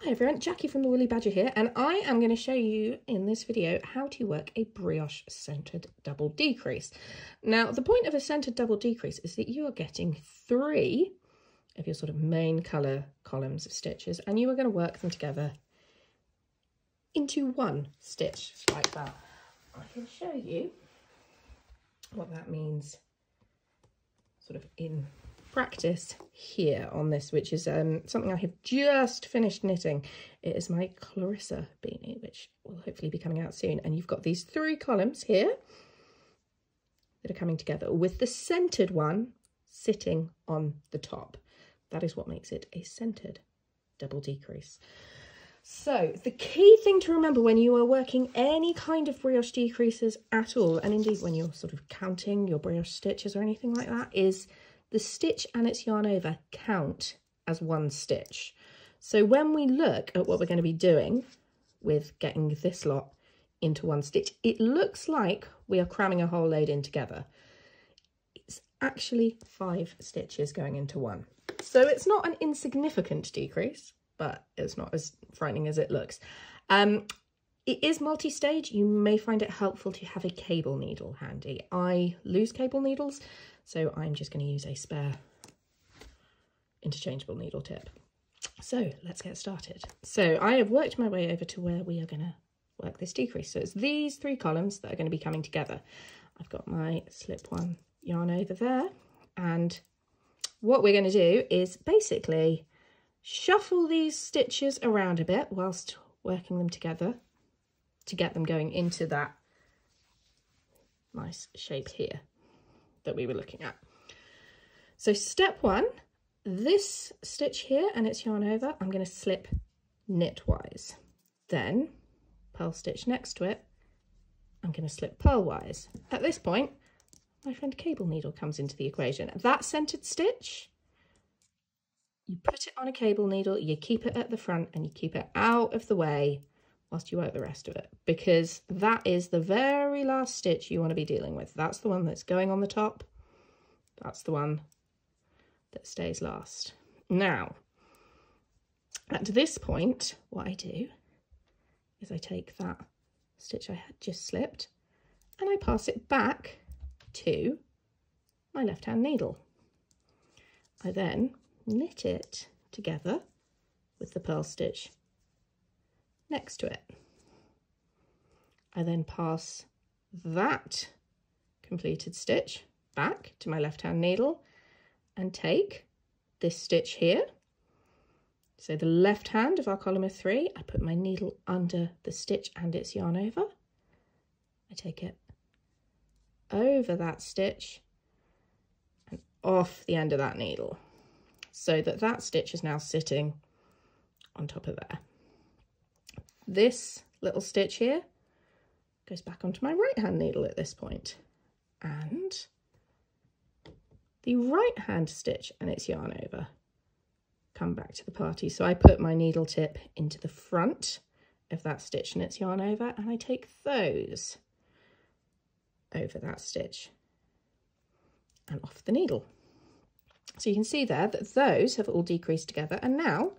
Hi everyone, Jackie from the Woolly Badger here, and I am going to show you in this video how to work a brioche centered double decrease. Now, the point of a centered double decrease is that you are getting 3 of your sort of main colour columns of stitches, and you are going to work them together into one stitch like that. I can show you what that means sort of in practice here on this, which is something I have just finished knitting. It is my Clarissa beanie, which will hopefully be coming out soon, and you've got these 3 columns here that are coming together with the centered one sitting on the top. That is what makes it a centered double decrease. So the key thing to remember when you are working any kind of brioche decreases at all, and indeed when you're sort of counting your brioche stitches or anything like that, is the stitch and its yarn over count as one stitch. So when we look at what we're going to be doing with getting this lot into one stitch, it looks like we are cramming a whole load in together. It's actually 5 stitches going into one. So it's not an insignificant decrease, but it's not as frightening as it looks. It is multi-stage. You may find it helpful to have a cable needle handy. I lose cable needles, so I'm just going to use a spare interchangeable needle tip. So let's get started. So I have worked my way over to where we are going to work this decrease. So it's these 3 columns that are going to be coming together. I've got my slip 1 yarn over there, and what we're going to do is basically shuffle these stitches around a bit whilst working them together to get them going into that nice shape here that we were looking at. So step 1, this stitch here and its yarn over, I'm going to slip knitwise. Then purl stitch next to it, I'm going to slip purlwise. At this point, my friend cable needle comes into the equation. That centered stitch, you put it on a cable needle, you keep it at the front and you keep it out of the way whilst you work the rest of it, because that is the very last stitch you want to be dealing with. That's the one that's going on the top. That's the one that stays last. Now, at this point, what I do is I take that stitch I had just slipped and I pass it back to my left-hand needle. I then knit it together with the purl stitch next to it. I then pass that completed stitch back to my left-hand needle and take this stitch here. So the left hand of our column of 3, I put my needle under the stitch and its yarn over. I take it over that stitch and off the end of that needle, so that that stitch is now sitting on top of there. This little stitch here goes back onto my right hand needle at this point, and the right hand stitch and its yarn over come back to the party. So I put my needle tip into the front of that stitch and its yarn over, and I take those over that stitch and off the needle. So you can see there that those have all decreased together, and now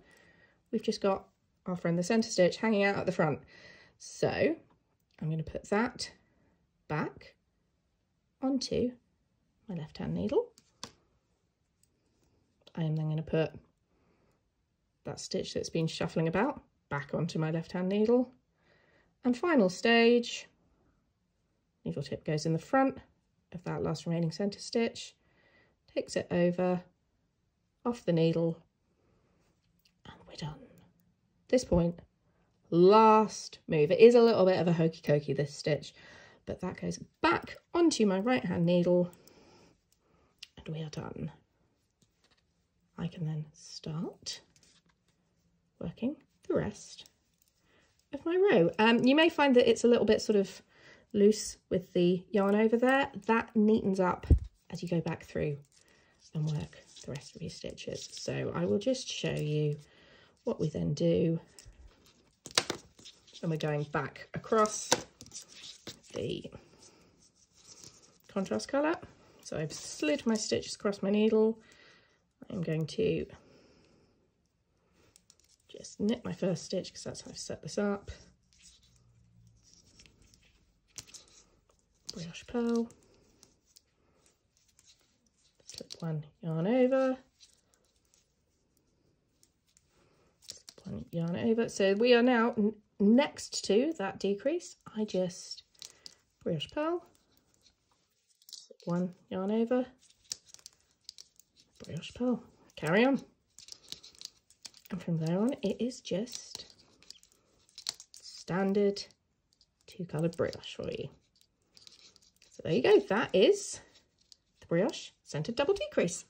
we've just got our friend the centre stitch hanging out at the front. So I'm going to put that back onto my left-hand needle. I am then going to put that stitch that's been shuffling about back onto my left-hand needle, and final stage, needle tip goes in the front of that last remaining centre stitch, takes it over, off the needle, and we're done. At this point, last move. It is a little bit of a hokey cokey, this stitch, but that goes back onto my right hand needle and we are done. I can then start working the rest of my row. You may find that it's a little bit sort of loose with the yarn over there. That neatens up as you go back through and work the rest of your stitches. So I will just show you what we then do when we're going back across the contrast colour. So I've slid my stitches across my needle. I'm going to just knit my first stitch because that's how I've set this up. Brioche pearl, slip one yarn over, slip one yarn over. So we are now next to that decrease. I just brioche pearl, slip one yarn over, brioche pearl, carry on. And from there on, it is just standard 2-coloured brioche for you. So there you go. That is the brioche centered double decrease.